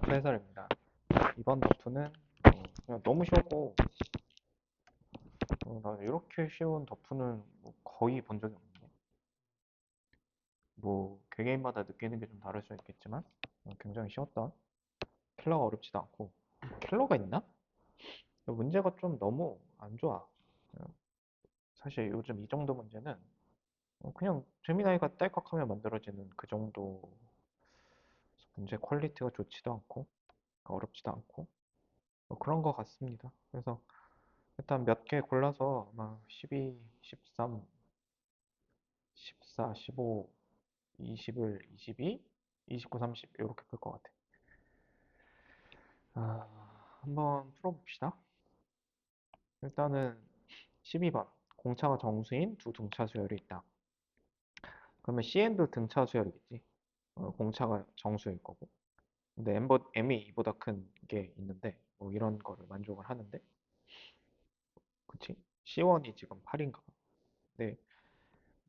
해설입니다. 이번 더프는 그냥 너무 쉬웠고 나 이렇게 쉬운 더프는 뭐 거의 본 적이 없는데 뭐 개개인마다 느끼는 게 좀 다를 수 있겠지만 굉장히 쉬웠다. 킬러가 어렵지도 않고 킬러가 있나? 문제가 좀 너무 안 좋아. 어, 사실 요즘 이 정도 문제는 그냥 재미나이가 딸깍하면 만들어지는 그 정도 문제 퀄리티가 좋지도 않고 어렵지도 않고 그런 것 같습니다. 그래서 일단 몇 개 골라서 아마 12, 13, 14, 15, 21, 22, 29, 30 이렇게 풀 것 같아. 한번 풀어봅시다. 일단은 12번 공차가 정수인 두 등차 수열이 있다. 그러면 CN도 등차 수열이겠지. 공차가 정수일 거고. 근데 M이 2보다 큰 게 있는데 뭐 이런 거를 만족을 하는데 그치? C1이 지금 8인가 봐. 근데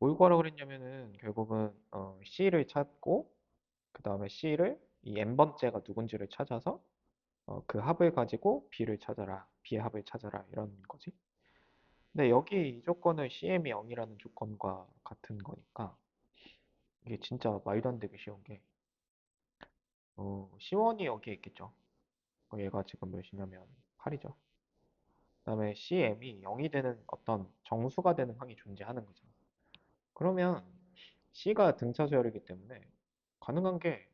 뭘 구하라 그랬냐면은 결국은 C를 찾고 그 다음에 C를 이 N번째가 누군지를 찾아서 그 합을 가지고 B를 찾아라. B의 합을 찾아라. 이런 거지. 근데 여기 이 조건은 CM이 0이라는 조건과 같은 거니까 이게 진짜 말도 안 되게 쉬운 게 C1이 여기에 있겠죠. 얘가 지금 몇이냐면 8이죠. 그다음에 CM이 0이 되는 어떤 정수가 되는 항이 존재하는 거죠. 그러면 C가 등차 수열이기 때문에 가능한 게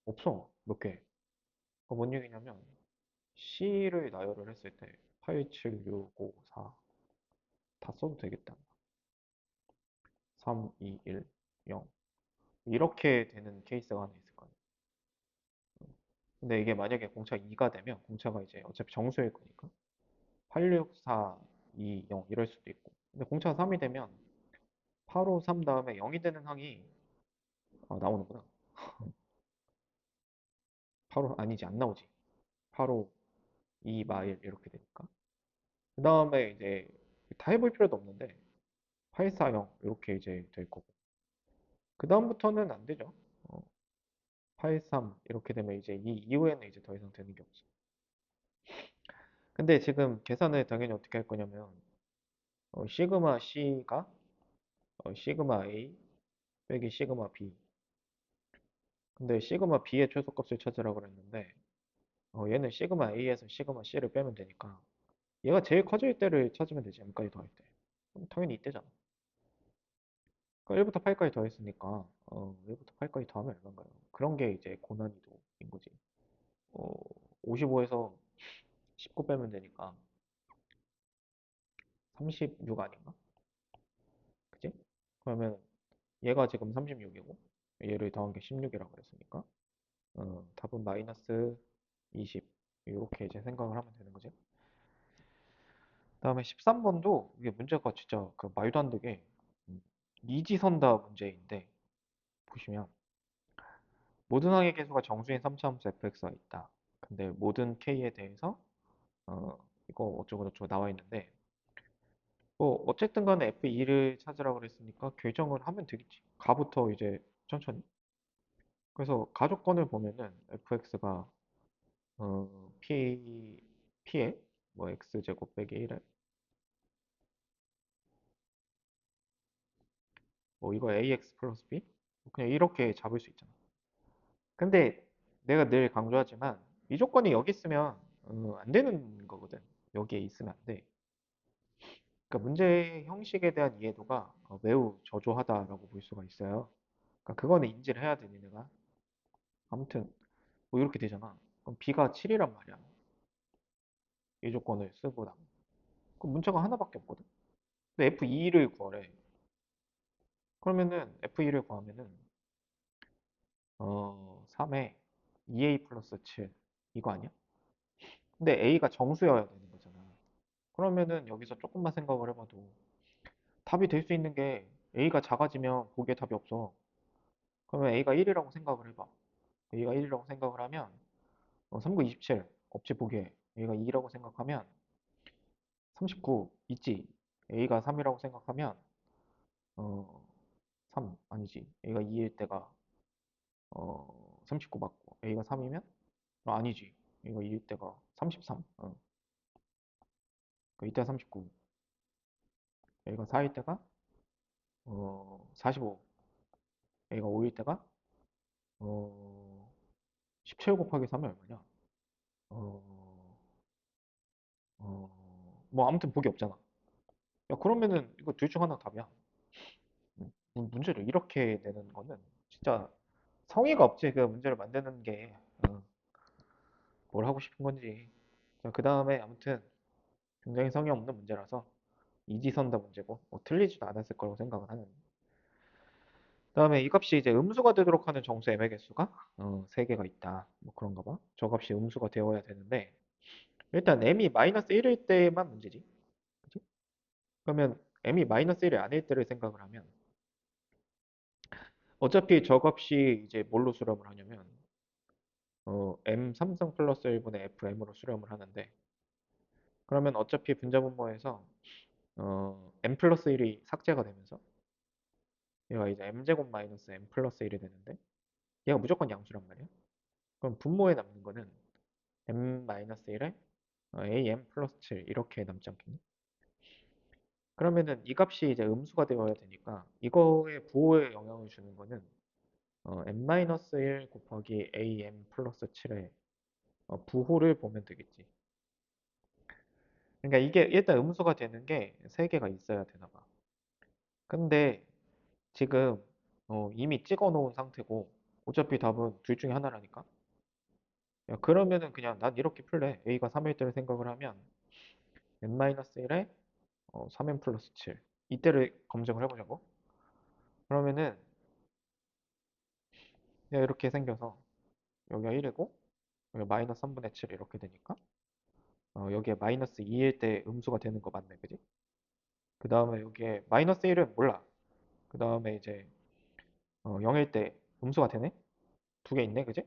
없어. 몇 개. 뭔 얘기냐면 C를 나열을 했을 때 8, 7, 6, 5, 4 다 써도 되겠다. 3, 2, 1, 0 이렇게 되는 케이스가 하나 있을 거예요. 근데 이게 만약에 공차 2가 되면 공차가 이제 어차피 정수일 거니까 8, 6, 4, 2, 0 이럴 수도 있고 근데 공차가 3이 되면 8, 5, 3 다음에 0이 되는 항이 나오는구나. 8, 5 아니지 안 나오지. 8, 5, 2, 마일 이렇게 되니까 그 다음에 이제 다 해볼 필요도 없는데 8, 4, 0 이렇게 이제 될 거고 그 다음부터는 안 되죠. 8, 3 이렇게 되면 이제 이 이후에는 이제 더 이상 되는 게 없어. 근데 지금 계산을 당연히 어떻게 할 거냐면 시그마 C가 시그마 A 빼기 시그마 B 근데 시그마 B의 최소값을 찾으라고 그랬는데 얘는 시그마 A에서 시그마 C를 빼면 되니까 얘가 제일 커질 때를 찾으면 되지 m까지 더할 때 그럼 당연히 이때잖아. 그러니까 1부터 8까지 더했으니까 1부터 8까지 더하면 얼마인가요? 그런 게 이제 고난이도인 거지. 55에서 19 빼면 되니까 36 아닌가? 그치? 그러면 얘가 지금 36이고 얘를 더한 게 16이라고 그랬으니까 답은 마이너스 20 이렇게 이제 생각을 하면 되는 거지. 그다음에 13번도 이게 문제가 진짜 그 말도 안 되게 미지선다 문제인데 보시면 모든 항의 계수가 정수인 3차함수 fx가 있다. 근데 모든 k에 대해서 어, 이거 어쩌고저쩌고 나와 있는데 뭐 어쨌든 간에 f2를 찾으라고 그랬으니까 결정을 하면 되겠지. 가부터 이제 천천히. 그래서 가족권을 보면은 fx가 p에 뭐 x제곱 빼기 1에 뭐 이거 ax 플러스 b 그냥 이렇게 잡을 수 있잖아. 근데 내가 늘 강조하지만 이 조건이 여기 있으면 안 되는 거거든. 여기에 있으면 안 돼. 그러니까 문제 형식에 대한 이해도가 매우 저조하다라고 볼 수가 있어요. 그러니까 그거는 인지를 해야 돼, 니네가. 아무튼 뭐 이렇게 되잖아. 그럼 b가 7이란 말이야. 이 조건을 쓰고 나면. 그럼 문제가 하나밖에 없거든. 근데 f2를 구하래. 그러면은 f2를 구하면은 3에 2a 플러스 7 이거 아니야? 근데 a가 정수여야 되는 거잖아. 그러면은 여기서 조금만 생각을 해봐도 답이 될 수 있는 게 a가 작아지면 보기에 답이 없어. 그러면 a가 1이라고 생각을 해봐. a가 1이라고 생각을 하면 3, 9, 27 없지 보기에 a가 2라고 생각하면 39 있지. a가 3이라고 생각하면 어, 3 아니지. a가 2일 때가 39 맞고 a가 3이면 아니지. 이거 이때가 33. 이때가 39. 여기가 4일 때가 45. 여기가 5일 때가 어, 17 곱하기 3이 얼마냐? 어, 뭐 아무튼 복이 없잖아. 야, 그러면은 이거 둘 중 하나 답이야. 문제를 이렇게 내는 거는 진짜 성의가 없지. 그 문제를 만드는 게 뭘 하고 싶은 건지. 그 다음에 아무튼 굉장히 성의 없는 문제라서 이지선다 문제고 뭐 틀리지도 않았을 거라고 생각은 하는. 그다음에 이 값이 이제 음수가 되도록 하는 정수 m의 개수가 3개가 있다. 뭐 그런가 봐. 저 값이 음수가 되어야 되는데 일단 m이 마이너스 1일 때만 문제지. 그치? 그러면 m이 마이너스 1이 아닐 때를 생각을 하면 어차피 저 값이 이제 뭘로 수렴을 하냐면 m 3승 플러스 1분의 fm으로 수렴을 하는데 그러면 어차피 분자분모에서 m 플러스 1이 삭제가 되면서 얘가 이제 m제곱 마이너스 m 플러스 1이 되는데 얘가 무조건 양수란 말이야. 그럼 분모에 남는 거는 m 마이너스 1에 am 플러스 7 이렇게 남지 않겠니? 그러면은 이 값이 이제 음수가 되어야 되니까 이거에 부호에 영향을 주는 거는 m 마이너스 1 곱하기 am 플러스 7의 부호를 보면 되겠지. 그러니까 이게 일단 음수가 되는 게 세 개가 있어야 되나 봐. 근데 지금 이미 찍어 놓은 상태고 어차피 답은 둘 중에 하나라니까. 야, 그러면은 그냥 난 이렇게 풀래. a가 3일 때를 생각을 하면 n-1에 3n 플러스 7 이때를 검증을 해보자고. 그러면은 그냥 이렇게 생겨서 여기가 1이고 여기 마이너스 3분의 7 이렇게 되니까 여기에 마이너스 2일 때 음수가 되는 거 맞네, 그지? 그 다음에 여기에 마이너스 1은 몰라. 그 다음에 이제 0일 때 음수가 되네? 두 개 있네, 그지?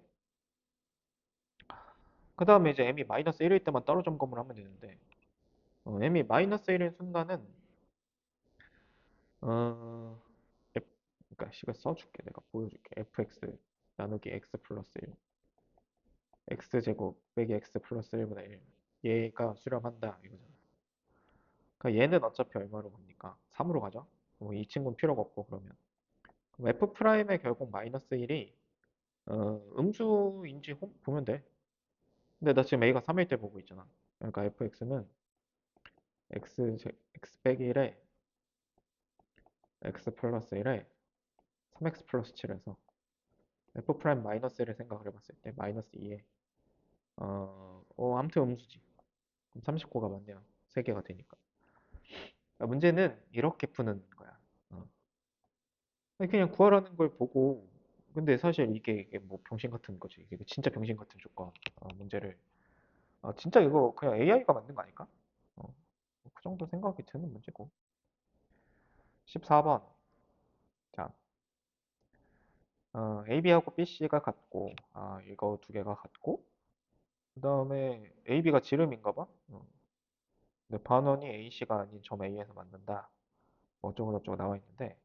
그 다음에 이제 m이 마이너스 1일 때만 따로 점검을 하면 되는데 m이 마이너스 1인 순간은 어, 그러니까 식을 써줄게. 내가 보여줄게. fx 나누기 x 플러스 1 x제곱 빼기 x 플러스 1분의 1 얘가 수렴한다 이거잖아. 그러니까 얘는 어차피 얼마로 갑니까? 3으로 가죠? 이 친구는 필요가 없고 그러면 그럼 f 프라임의 결국 마이너스 1이 음수인지 보면 돼. 근데 나 지금 a가 3일 때 보고 있잖아. 그러니까 fx는 x 빼기 1에 x 플러스 1에 3x 플러스 7에서 f 프라임 마이너스 1을 생각을 해봤을 때 마이너스 2에 아무튼 음수지. 그럼 39가 맞네요. 3개가 되니까. 문제는 이렇게 푸는 거야. 아니, 그냥 구하라는 걸 보고 근데 사실 이게 뭐 병신 같은 거지. 이게 진짜 병신 같은 조건 문제를 진짜 이거 그냥 AI가 만든 거 아닐까? 그 정도 생각이 드는 문제고. 14번. 자, AB하고 BC가 같고 이거 두 개가 같고 그 다음에 AB가 지름인가 봐. 근데 반원이 AC가 아닌 점 A에서 만든다. 뭐 어쩌고 저쩌고 나와 있는데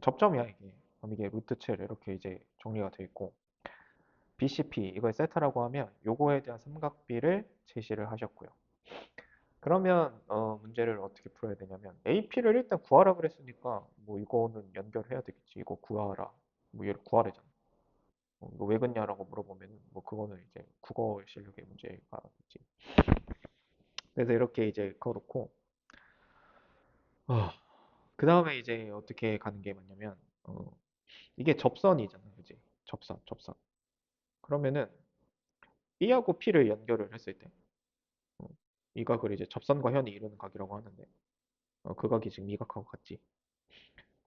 접점이야 이게. 그럼 이게 루트 7 이렇게 이제 정리가 돼 있고 BCP 이걸 세타라고 하면 요거에 대한 삼각비를 제시를 하셨고요. 그러면 문제를 어떻게 풀어야 되냐면 AP를 일단 구하라 그랬으니까 뭐 이거는 연결해야 되겠지. 이거 구하라. 뭐 얘를 구하래잖아. 너왜 그랬냐라고 물어보면 뭐 그거는 이제 국어 실력의 문제가 있지. 그래서 이렇게 이제 그어놓고 그 다음에 이제 어떻게 가는 게 맞냐면 이게 접선이잖아, 그지? 접선. 그러면은 B하고 P를 연결을 했을 때 어, 이 각을 이제 접선과 현이 이루는 각이라고 하는데 그 각이 지금 이 각하고 같지.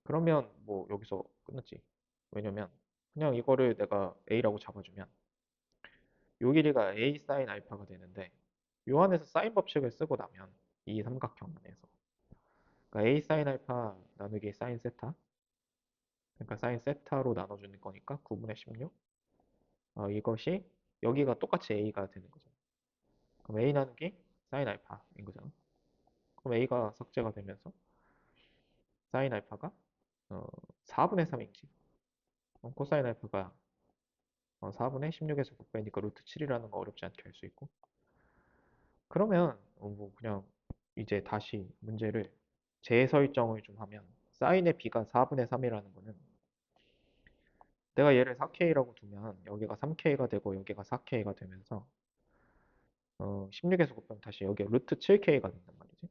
그러면 뭐 여기서 끝났지. 왜냐면 그냥 이거를 내가 A라고 잡아주면 요 길이가 A 사인 알파가 되는데 요 안에서 사인 법칙을 쓰고 나면 이 삼각형 안에서 그러니까 A 사인 알파 나누기 사인 세타 그러니까 사인 세타로 나눠주는 거니까 9분의 16 이것이 여기가 똑같이 A가 되는 거잖아. 그럼 A 나누기 사인 알파인 거잖아. 그럼 A가 삭제가 되면서 사인 알파가 4분의 3인지 코사인 알파가 4분의 16에서 9배니까 루트 7이라는 거 어렵지 않게 할 수 있고. 그러면 뭐 그냥 이제 다시 문제를 재설정을 좀 하면 사인의 b가 4분의 3이라는 거는 내가 얘를 4K라고 두면 여기가 3K가 되고 여기가 4K가 되면서 16에서 곱하면 다시 여기에 루트 7K가 된단 말이지.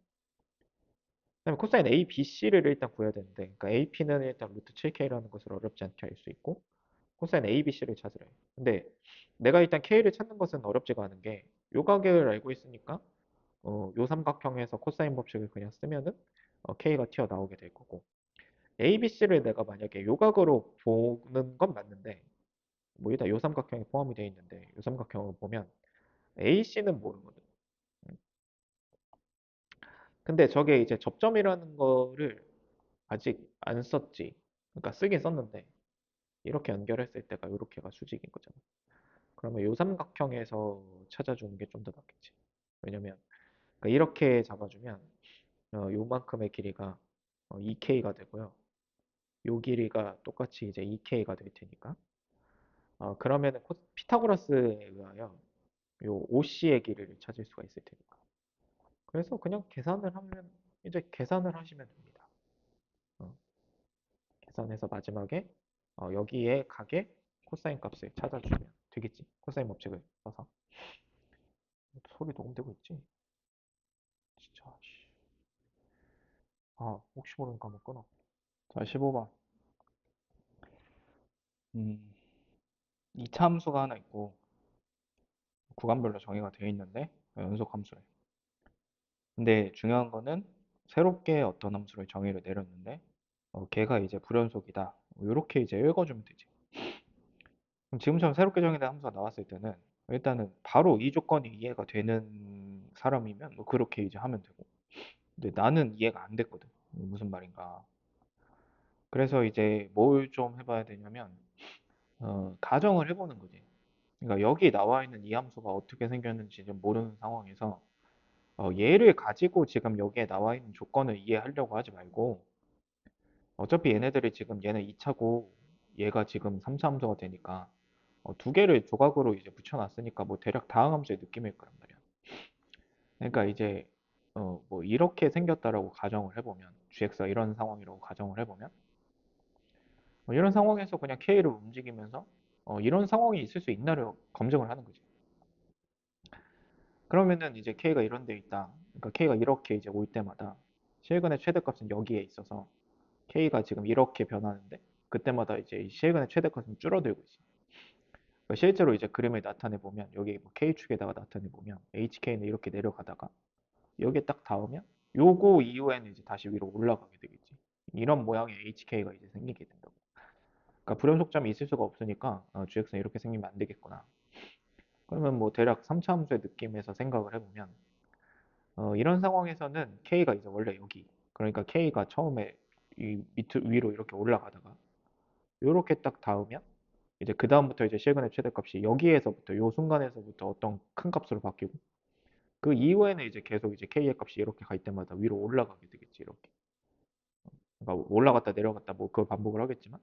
그다음에 코사인 A, B, C를 일단 구해야 되는데 그러니까 AP는 일단 루트 7K라는 것을 어렵지 않게 할 수 있고 코사인 A, B, C를 찾으래. 근데 내가 일단 K를 찾는 것은 어렵지가 않은 게 요 가격을 알고 있으니까 요 삼각형에서 코사인 법칙을 그냥 쓰면은 K가 튀어나오게 될 거고 A, B, C를 내가 만약에 요각으로 보는 건 맞는데 뭐 일단 요 삼각형에 포함이 되어 있는데 요 삼각형을 보면 A, C는 모르거든. 음. 근데 저게 이제 접점이라는 거를 아직 안 썼지. 그러니까 쓰긴 썼는데 이렇게 연결했을 때가 이렇게가 수직인 거잖아. 그러면 요 삼각형에서 찾아주는 게 좀 더 낫겠지. 왜냐면 그러니까 이렇게 잡아주면 요만큼의 길이가 2K가 되고요. 요 길이가 똑같이 이제 2K가 될 테니까 그러면은 피타고라스에 의하여 요 OC의 길이를 찾을 수가 있을 테니까. 그래서 그냥 계산을 하면 이제 계산을 하시면 됩니다. 어, 계산해서 마지막에 여기에 각의 코사인 값을 찾아주면 되겠지. 코사인 법칙을 써서. 소리 녹음되고 있지? 진짜. 씨. 혹시 모르니까 한번 끊어. 자, 15번. 2차 함수가 하나 있고 구간별로 정의가 되어 있는데 연속 함수래. 근데 중요한 거는 새롭게 어떤 함수를 정의를 내렸는데 걔가 이제 불연속이다. 이렇게 이제 읽어주면 되지. 그럼 지금처럼 새롭게 정의된 함수가 나왔을 때는 일단은 바로 이 조건이 이해가 되는 사람이면 뭐 그렇게 이제 하면 되고. 근데 나는 이해가 안 됐거든. 무슨 말인가. 그래서 이제 뭘 좀 해봐야 되냐면 가정을 해보는 거지. 그러니까 여기 나와 있는 이 함수가 어떻게 생겼는지 좀 모르는 상황에서 얘를 가지고 지금 여기에 나와 있는 조건을 이해하려고 하지 말고 어차피 얘네들이 지금 얘는 2차고 얘가 지금 3차 함수가 되니까 두 개를 조각으로 이제 붙여놨으니까 뭐 대략 다항 함수의 느낌일 거란 말이야. 그러니까 이제 뭐 이렇게 생겼다라고 가정을 해보면 gx가 이런 상황이라고 가정을 해보면 이런 상황에서 그냥 k를 움직이면서 이런 상황이 있을 수 있나를 검증을 하는 거지. 그러면은 이제 k가 이런 데 있다. 그러니까 k가 이렇게 이제 올 때마다 실근의 최대값은 여기에 있어서 k가 지금 이렇게 변하는데 그때마다 이제 이 실근의 최대값은 줄어들고 있어. 그러니까 실제로 이제 그림을 나타내 보면 여기 뭐 k축에다가 나타내 보면 hk는 이렇게 내려가다가 여기에 딱 닿으면 요거 이후에는 이제 다시 위로 올라가게 되겠지. 이런 모양의 hk가 이제 생기게 된다고. 그러니까 불연속점이 있을 수가 없으니까 gx는 이렇게 생기면 안 되겠구나. 그러면 뭐 대략 3차 함수의 느낌에서 생각을 해보면 이런 상황에서는 k가 이제 원래 여기 그러니까 k가 처음에 이 밑으로 위로 이렇게 올라가다가 이렇게 딱 닿으면 이제 그 다음부터 이제 실근의 최대값이 여기에서부터 요 순간에서부터 어떤 큰 값으로 바뀌고 그 이후에는 이제 계속 이제 k의 값이 이렇게 갈 때마다 위로 올라가게 되겠지 이렇게. 그러니까 올라갔다 내려갔다 뭐 그걸 반복을 하겠지만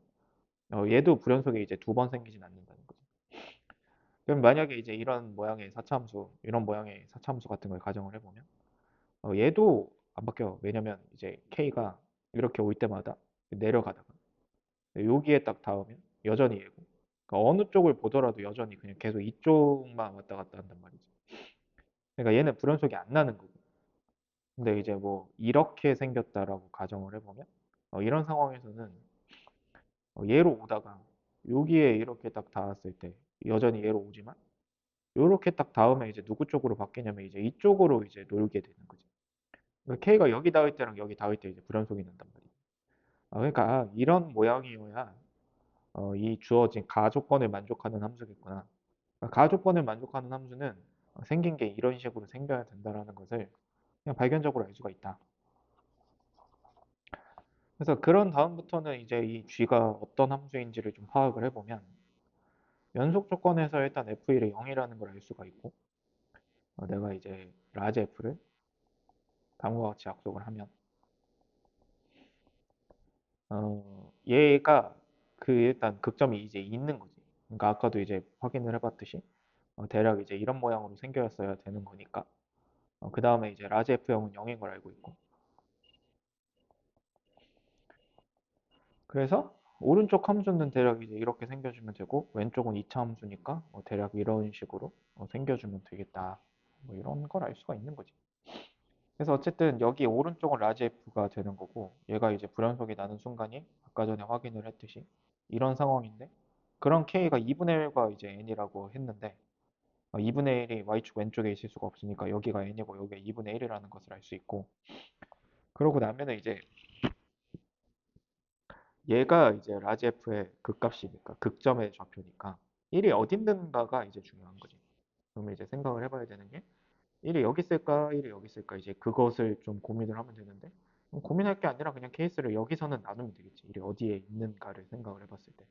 얘도 불연속에 이제 두 번 생기진 않는다는 거죠. 그럼 만약에 이제 이런 모양의 사차함수 이런 모양의 사차함수 같은 걸 가정을 해보면 얘도 안 바뀌어. 왜냐면 이제 k가 이렇게 올 때마다 내려가다가 여기에 딱 닿으면 여전히 얘고 그러니까 어느 쪽을 보더라도 여전히 그냥 계속 이쪽만 왔다 갔다 한단 말이지. 그러니까 얘는 불연속이 안 나는 거고. 근데 이제 뭐 이렇게 생겼다라고 가정을 해보면 이런 상황에서는 얘로 오다가 여기에 이렇게 딱 닿았을 때 여전히 얘로 오지만 이렇게 딱 닿으면 이제 누구 쪽으로 바뀌냐면 이제 이쪽으로 이제 놀게 되는 거지. 그러니까 K가 여기 닿을 때랑 여기 닿을 때 이제 불연속이 난단 말이야. 그러니까 이런 모양이어야 이 주어진 가조건을 만족하는 함수겠구나. 그러니까 가조건을 만족하는 함수는 생긴 게 이런 식으로 생겨야 된다라는 것을 그냥 발견적으로 알 수가 있다. 그래서 그런 다음부터는 이제 이 G가 어떤 함수인지를 좀 파악을 해보면 연속 조건에서 일단 F1이 0이라는 걸 알 수가 있고 내가 이제 라지 F를 다음과 같이 약속을 하면 얘가 그 일단 극점이 이제 있는 거지. 그러니까 아까도 이제 확인을 해봤듯이 대략 이제 이런 모양으로 생겨야 되는 거니까 그 다음에 이제 라지 F형은 0인 걸 알고 있고 그래서 오른쪽 함수는 대략 이제 이렇게 생겨주면 되고 왼쪽은 2차 함수니까 대략 이런 식으로 생겨주면 되겠다 뭐 이런 걸 알 수가 있는 거지. 그래서 어쨌든 여기 오른쪽은 라지 F가 되는 거고 얘가 이제 불연속이 나는 순간이 아까 전에 확인을 했듯이 이런 상황인데 그런 K가 2분의 1과 이제 N이라고 했는데 2분의 1이 Y축 왼쪽에 있을 수가 없으니까 여기가 N이고 여기가 2분의 1이라는 것을 알 수 있고 그러고 나면은 이제 얘가 이제 라지 F의 극값이니까 극점의 좌표니까 1이 어디 있는가가 이제 중요한 거지. 그러면 이제 생각을 해봐야 되는 게 1이 여기 있을까 1이 여기 있을까 이제 그것을 좀 고민을 하면 되는데 고민할 게 아니라 그냥 케이스를 여기서는 나누면 되겠지. 1이 어디에 있는가를 생각을 해봤을 때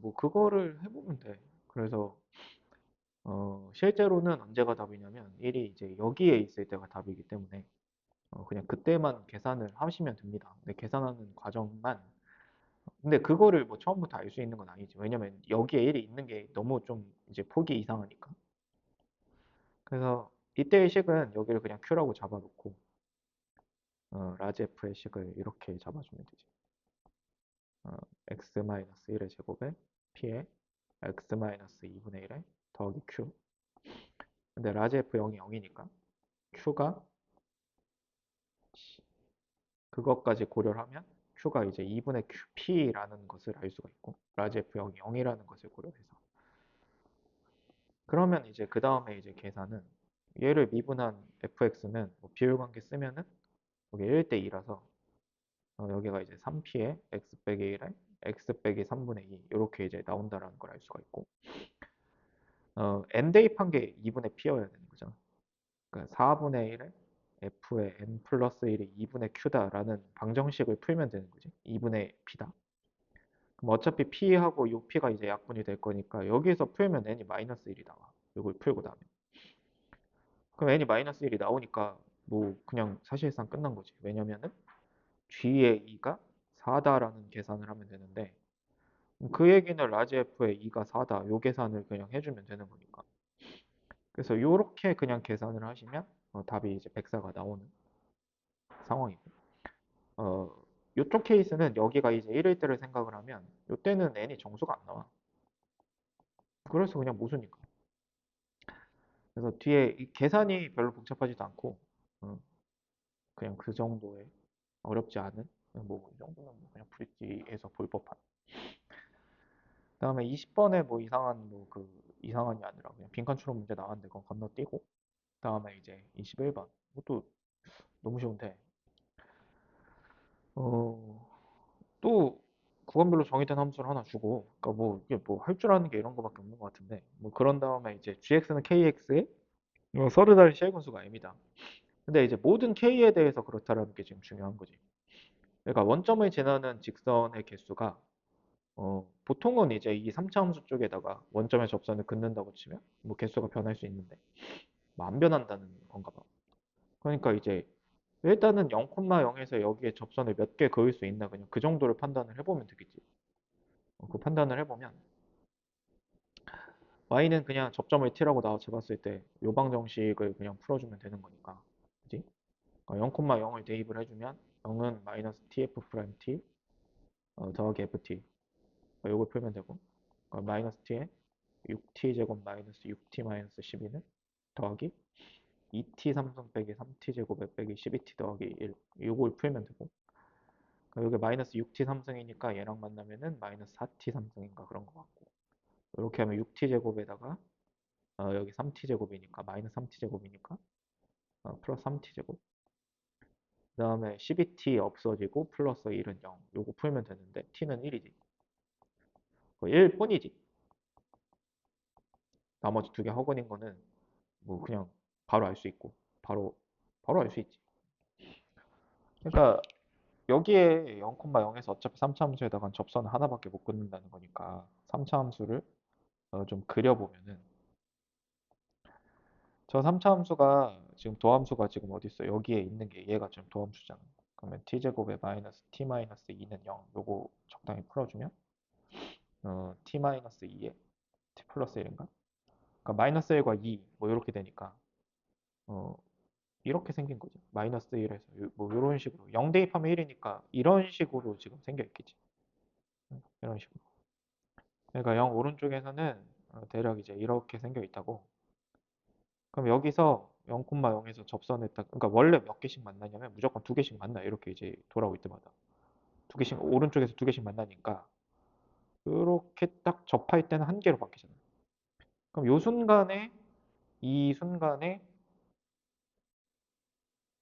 뭐 그거를 해보면 돼. 그래서 실제로는 언제가 답이냐면 1이 이제 여기에 있을 때가 답이기 때문에 그냥 그때만 계산을 하시면 됩니다. 근데 계산하는 과정만 근데 그거를 뭐 처음부터 알 수 있는 건 아니지. 왜냐면 여기에 1이 있는 게 너무 좀 이제 폭이 이상하니까. 그래서 이때의 식은 여기를 그냥 Q라고 잡아놓고 라지 F의 식을 이렇게 잡아주면 되지. 어, x-1의 제곱에 p에 x-2분의 1에 더하기 q. 근데 라지 F 0이 0이니까 q가 그것까지 고려를 하면 q가 이제 2분의 qp라는 것을 알 수가 있고 라지 F 0이 0이라는 것을 고려해서 그러면 이제 그 다음에 이제 계산은 얘를 미분한 fx는 뭐 비율관계 쓰면은 여기 1대 2라서 여기가 이제 3p에 x 빼기 1에 x 빼기 3분의 2 이렇게 이제 나온다라는 걸 알 수가 있고 n 대입한 게 2분의 p여야 되는 거죠. 그러니까 4분의 1에 f의 n 플러스 1이 2분의 q다라는 방정식을 풀면 되는 거지. 2분의 p다. 그럼 어차피 p하고 요 p가 이제 약분이 될 거니까 여기에서 풀면 n이 마이너스 1이 나와. 이걸 풀고 나면. 그럼 n이 마이너스 1이 나오니까 뭐 그냥 사실상 끝난 거지. 왜냐면은 g의 2가 4다라는 계산을 하면 되는데 그 얘기는 라지 f의 2가 4다. 요 계산을 그냥 해주면 되는 거니까. 그래서 요렇게 그냥 계산을 하시면 답이 이제 104가 나오는 상황이고 요쪽 케이스는 여기가 이제 1일 때를 생각을 하면 요때는 n이 정수가 안 나와. 그래서 그냥 모수니까. 그래서 뒤에 이 계산이 별로 복잡하지도 않고 어, 그냥 그 정도의 어렵지 않은 뭐 이 정도면 뭐 그냥 브릿지에서 볼 법한 그다음에 20번에 뭐 이상한 뭐 그 이상한이 아니라 그냥 빈칸 추론 문제 나왔는데 그건 건너뛰고 그다음에 이제 21번 이것도 너무 쉬운데 어, 또 구간별로 정의된 함수를 하나 주고 그러니까 뭐 이게 뭐 할 줄 아는 게 이런 거밖에 없는 것 같은데 뭐 그런 다음에 이제 gx는 kx에 서류 다른 시행분수가 m이다. 근데 이제 모든 k에 대해서 그렇다라는 게 지금 중요한 거지. 그러니까 원점을 지나는 직선의 개수가 보통은 이제 이 3차 함수 쪽에다가 원점의 접선을 긋는다고 치면 뭐 개수가 변할 수 있는데 뭐 안 변한다는 건가 봐. 그러니까 이제 일단은 0,0에서 여기에 접선을 몇 개 그을 수 있나 그냥 그 정도를 판단을 해보면 되겠지. 그 판단을 해보면 y는 그냥 접점을 t라고 나와 잡았을 때 요방 정식을 그냥 풀어주면 되는 거니까 그지? 0,0을 대입을 해주면 0은 마이너스 tf 프라임 t 더하기 ft 요걸 풀면 되고 마이너스 t에 6t 제곱 마이너스 6t 마이너스 12는 더하기 2t 삼성 빼기 3t 제곱에 빼기 12t 더하기 1 요걸 풀면 되고 여기 마이너스 6t 삼성이니까 얘랑 만나면은 마이너스 4t 삼성인가 그런 거 같고 이렇게 하면 6t 제곱에다가 여기 3t 제곱이니까 마이너스 3t 제곱이니까 플러스 3t 제곱 그 다음에 12t 없어지고 플러스 1은 0 요거 풀면 되는데 t는 1이지 1뿐이지 나머지 두 개 허근인 거는 뭐 그냥 바로 알 수 있고 바로 알 수 있지 그러니까 여기에 0,0에서 어차피 3차 함수에다가 접선을 하나밖에 못 긋는다는 거니까 3차 함수를 좀 그려보면은 저 3차 함수가 지금 도함수가 지금 어디 있어? 여기에 있는 게 얘가 지금 도함수잖아. 그러면 t제곱에 마이너스 t 마이너스 2는 0 요거 적당히 풀어주면 t-2에 t 플러스 1인가? 그러니까 마이너스 1과 2, 뭐 이렇게 되니까 어, 이렇게 생긴 거지. 마이너스 1에서 뭐 이런 식으로 0 대입하면 1이니까 이런 식으로 지금 생겨 있겠지. 이런 식으로. 그러니까 0 오른쪽에서는 대략 이제 이렇게 생겨 있다고. 그럼 여기서 0,0에서 접선을 딱, 그러니까 원래 몇 개씩 만나냐면 무조건 두 개씩 만나. 이렇게 이제 돌아올 때마다. 두 개씩, 오른쪽에서 두 개씩 만나니까 이렇게 딱 접할 때는 한 개로 바뀌잖아. 그럼 요 순간에, 이 순간에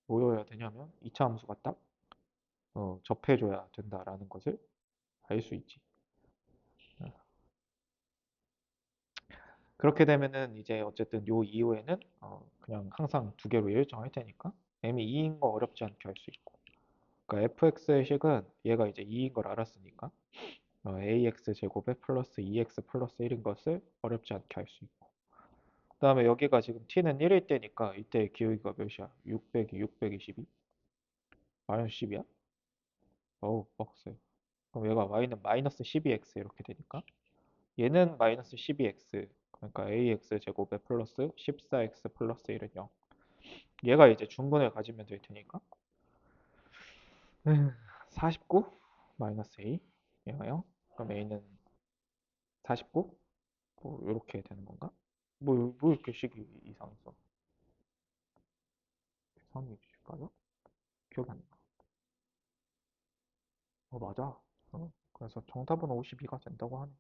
뭐여야 되냐면 2차 함수가 딱 접해줘야 된다라는 것을 알 수 있지. 어, 그렇게 되면은 이제 어쨌든 요 이후에는 그냥 항상 두 개로 일정할 테니까 m이 2인 거 어렵지 않게 할 수 있고. 그러니까 fx의 식은 얘가 이제 2인 걸 알았으니까 ax 제곱에 플러스 2x 플러스 1인 것을 어렵지 않게 할 수 있고. 그 다음에 여기가 지금 t는 1일 때니까 이때 기울기가 몇이야? 6 빼기 6 빼기 12? 마이너스 10이야? 어우 빡세. 그럼 얘가 y는 마이너스 12x 이렇게 되니까 얘는 마이너스 12x, 그러니까 ax 제곱에 플러스 14x 플러스 1은 0. 얘가 이제 중근을 가지면 될 테니까 49 마이너스 a 얘가 0. 그럼 a는 49? 뭐 이렇게 되는 건가? 뭐 이렇게 식이 이상했어. 계산이 식까요? 기억이 안 나. 맞아. 그래서 정답은 52가 된다고 하네.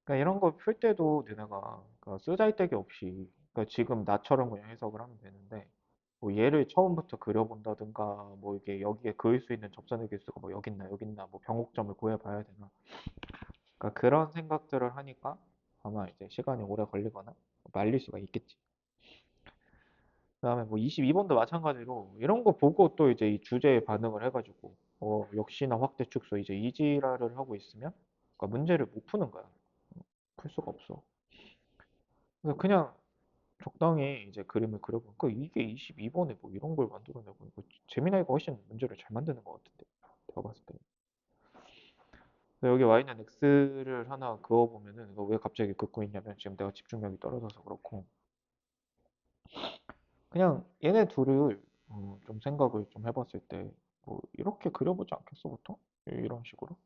그러니까 이런 거 풀 때도 너네가 그러니까 쓰잘데기 없이 그러니까 지금 나처럼 그냥 해석을 하면 되는데 뭐 얘를 처음부터 그려본다든가 뭐 이게 여기에 그을 수 있는 접선의 개수가 뭐 여기 있나 뭐 변곡점을 구해봐야 되나 그러니까 그런 생각들을 하니까 아마 이제 시간이 오래 걸리거나 말릴 수가 있겠지. 그다음에 뭐 22번도 마찬가지로 이런 거 보고 또 이제 이 주제에 반응을 해가지고 역시나 확대 축소 이제 이 지랄을 하고 있으면 그러니까 문제를 못 푸는 거야. 풀 수가 없어. 그래서 그냥 적당히 이제 그림을 그려보니까 이게 22번에 뭐 이런 걸 만들어내고 이거 재미나이가 훨씬 문제를 잘 만드는 것 같은데 내가 봤을 때 여기 y는 x를 하나 그어보면은 이거 왜 갑자기 긋고 있냐면 지금 내가 집중력이 떨어져서 그렇고 그냥 얘네 둘을 좀 생각을 좀 해봤을 때 뭐 이렇게 그려보지 않겠어 보통? 이런 식으로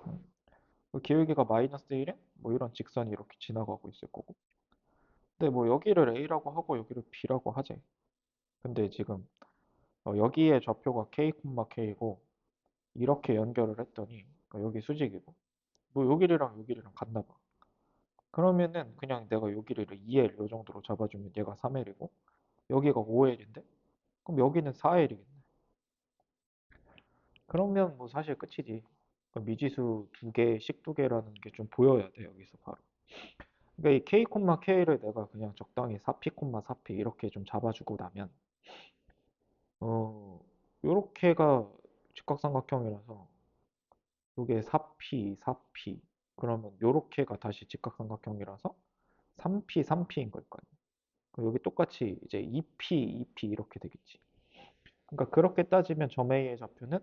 음. 그 기울기가 마이너스 1에 뭐 이런 직선이 이렇게 지나가고 있을 거고 근데 뭐 여기를 a라고 하고 여기를 b라고 하지 근데 지금 여기에 좌표가 k, k고 이렇게 연결을 했더니 그러니까 여기 수직이고 뭐 여기랑 같나 봐. 그러면은 그냥 내가 여기를 2L 요 정도로 잡아주면 얘가 3L이고 여기가 5L인데 그럼 여기는 4L이겠네. 그러면 뭐 사실 끝이지. 그럼 미지수 두 개, 식 두 개라는 게 좀 보여야 돼 여기서 바로. 그러니까 이 k, k를 내가 그냥 적당히 4p, 4p 이렇게 좀 잡아주고 나면 요렇게가 직각삼각형이라서 요게 4p, 4p 그러면 요렇게가 다시 직각삼각형이라서 3p, 3p인 걸 거예요. 그럼 여기 똑같이 이제 2p, 2p 이렇게 되겠지. 그러니까 그렇게 따지면 점 A의 좌표는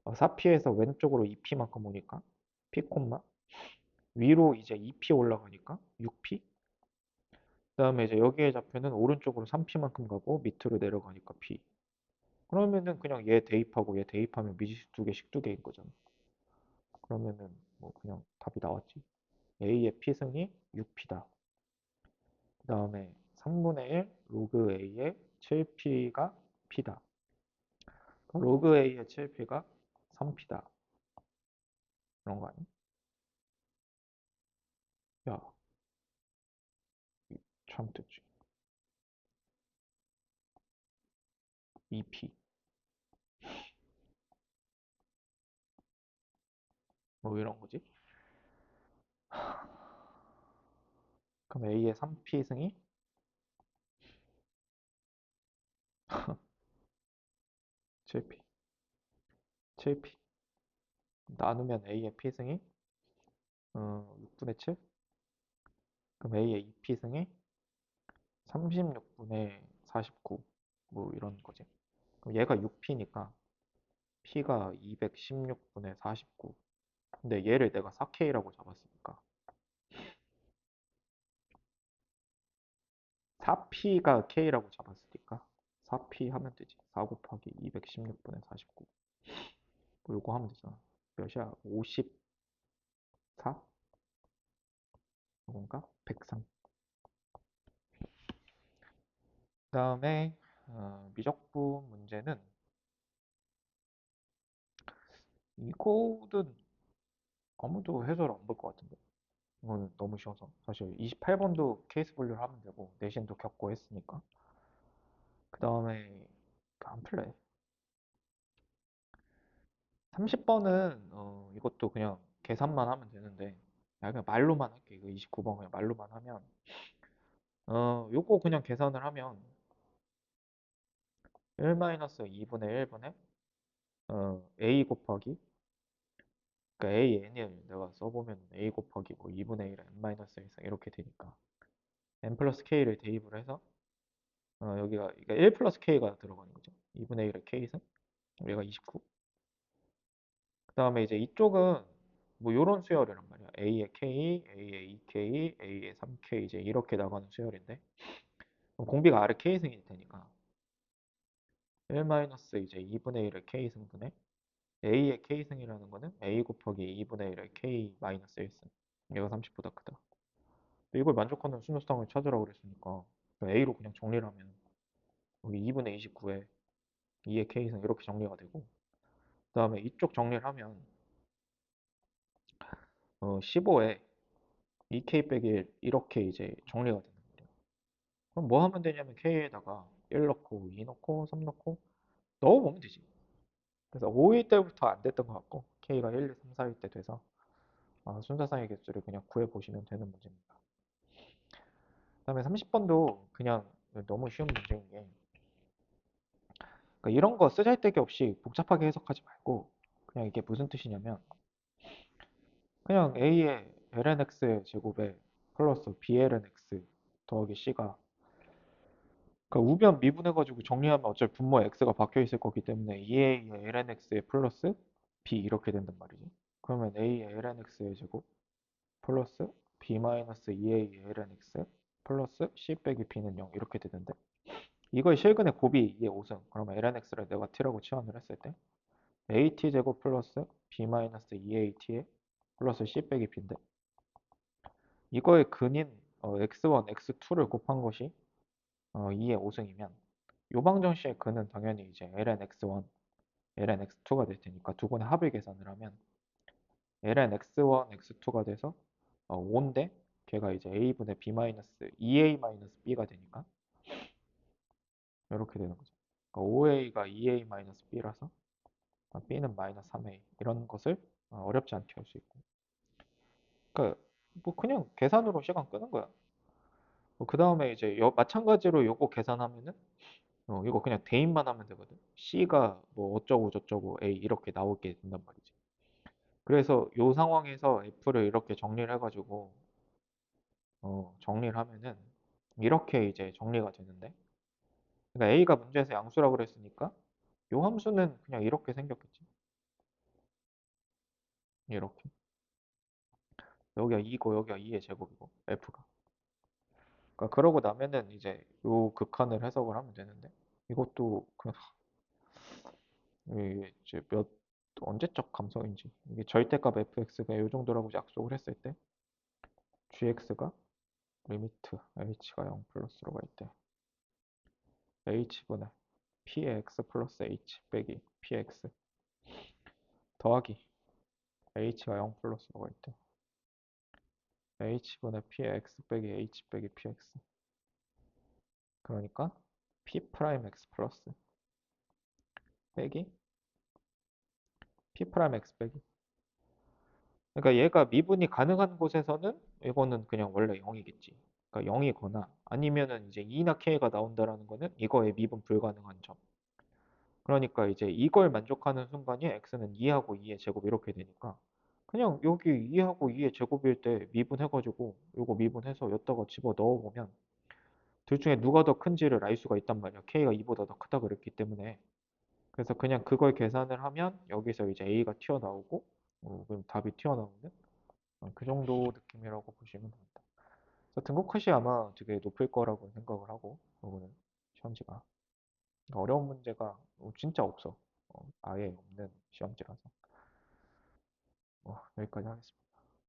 4p에서 왼쪽으로 2p만큼 오니까 p, 위로 이제 2p 올라가니까 6p 그다음에 이제 여기의 좌표는 오른쪽으로 3p만큼 가고 밑으로 내려가니까 p 그러면은 그냥 얘 대입하고 얘 대입하면 미지수 두 개씩 두 개인 거잖아. 그러면은 뭐 그냥 답이 나왔지. A의 P승이 6P다. 그 다음에 3분의 1 로그 A의 7P가 P다. 로그 A의 7P가 3P다. 그런 거 아니야? 야, 참 뜻지. 2P. 뭐 이런 거지. 그럼 A의 3P승이 7P. 7P. 나누면 A의 P승이 6분의 7? 그럼 A의 2P승이 36분의 49. 뭐 이런 거지. 그럼 얘가 6P니까 P가 216분의 49. 근데 얘를 내가 4K라고 잡았으니까 4P가 K라고 잡았으니까 4P 하면 되지. 4 곱하기 216분의 49. 뭐 요거 하면 되잖아. 몇이야? 54? 이건가? 103. 그 다음에 미적분 문제는 이거는 아무도 해설 안 볼 것 같은데. 이거는 너무 쉬워서. 사실 28번도 케이스 분류를 하면 되고 내신도 겪고 했으니까. 그 다음에 안 풀래. 30번은 이것도 그냥 계산만 하면 되는데 야, 그냥 말로만 할게. 이거 29번 그냥 말로만 하면 요거 그냥 계산을 하면 1-2분의 1분의 a 곱하기 그러니까 an을 내가 써보면 a 곱하기 뭐 2분의 1 n-1 이렇게 되니까 n 플러스 k를 대입을 해서 여기가 그러니까 1 플러스 k가 들어가는 거죠. 2분의 1의 k승 여기가 29. 그 다음에 이제 이쪽은 뭐 요런 수열이란 말이야. a의 k, a의 2k, a의 3k 이제 이렇게 나가는 수열인데 그럼 공비가 아래 k승이 되니까 1 마이너스 이제 2분의 1의 k승분의 a의 k승이라는 거는 a 곱하기 2분의 1의 k 마이너스 1승 얘가 30보다 크다. 이걸 만족하는 순서상을 찾으라고 그랬으니까 a로 그냥 정리를 하면 여기 2분의 29에 2의 k승 이렇게 정리가 되고 그 다음에 이쪽 정리를 하면 15에 2k 빼기 1 이렇게 이제 정리가 되는 거예요. 그럼 뭐 하면 되냐면 k에다가 1 넣고 2 넣고 3 넣고 넣어보면 되지. 그래서 5일 때부터 안 됐던 것 같고 k가 1, 2, 3, 4일 때 돼서 순서상의 개수를 그냥 구해보시면 되는 문제입니다. 그 다음에 30번도 그냥 너무 쉬운 문제인 게 그러니까 이런 거 쓰잘데기 없이 복잡하게 해석하지 말고 그냥 이게 무슨 뜻이냐면 그냥 a의 lnx의 제곱에 플러스 blnx 더하기 c가 그러니까 우변 미분해가지고 정리하면 어차피 분모에 x가 박혀 있을 거기 때문에 2a의 lnx에 플러스 b 이렇게 된단 말이지. 그러면 a의 lnx의 제곱 플러스 b 마이너스 2a의 lnx 플러스 c 빼기 b는 0 이렇게 되는데 이걸 실근의 곱이 2의 5승 그러면 lnx를 내가 t라고 치환을 했을 때 at 제곱 플러스 b 마이너스 2at에 플러스 c 빼기 b인데 이거의 근인 x1, x2를 곱한 것이 2의 5승이면 요방정식의 근은 당연히 이제 lnx1, lnx2가 될 테니까 두 번의 합을 계산을 하면 lnx1, x2가 돼서 5인데 걔가 이제 a분의 b 마이너스 2a 마이너스 b가 되니까 이렇게 되는 거죠. 그러니까 5a가 2a 마이너스 b라서 b는 마이너스 3a 이런 것을 어렵지 않게 할 수 있고 그러니까 뭐 그냥 계산으로 시간 끄는 거야. 그 다음에 이제 마찬가지로 요거 계산하면은 이거 그냥 대입만 하면 되거든. C가 뭐 어쩌고 저쩌고 A 이렇게 나오게 된단 말이지. 그래서 요 상황에서 F를 이렇게 정리를 해가지고 정리를 하면은 이렇게 이제 정리가 되는데 그러니까 A가 문제에서 양수라고 그랬으니까 요 함수는 그냥 이렇게 생겼겠지. 이렇게. 여기가 2고 여기가 2의 제곱이고 F가. 그러니까 그러고 나면은 이제 요 극한을 해석을 하면 되는데 이것도 그냥 이게 이제 언제적 감성인지 이게 절대값 fx가 이 정도라고 약속을 했을 때 gx가 리미트 h가 0 플러스로 갈 때 h분의 px 플러스 h 빼기 px 더하기 h가 0 플러스로 갈 때 h분의 px 빼기 h 빼기 px 그러니까 p 프라임 x 플러스 빼기 p 프라임 x 빼기 그러니까 얘가 미분이 가능한 곳에서는 이거는 그냥 원래 0이겠지. 그러니까 0이거나 아니면은 이제 2나 k가 나온다라는 거는 이거에 미분 불가능한 점. 그러니까 이제 이걸 만족하는 순간이 x는 2하고 2의 제곱 이렇게 되니까 그냥 여기 2하고 2의 제곱일 때 미분해가지고 요거 미분해서 여기다가 집어 넣어보면 둘 중에 누가 더 큰지를 알 수가 있단 말이야. k가 2보다 더 크다 그랬기 때문에. 그래서 그냥 그걸 계산을 하면 여기서 이제 a가 튀어나오고 그럼 답이 튀어나오는 그 정도 느낌이라고 보시면 됩니다. 그래서 등급 컷이 아마 되게 높을 거라고 생각을 하고, 그거는 시험지가 어려운 문제가 진짜 없어. 아예 없는 시험지라서 여기까지 하겠습니다.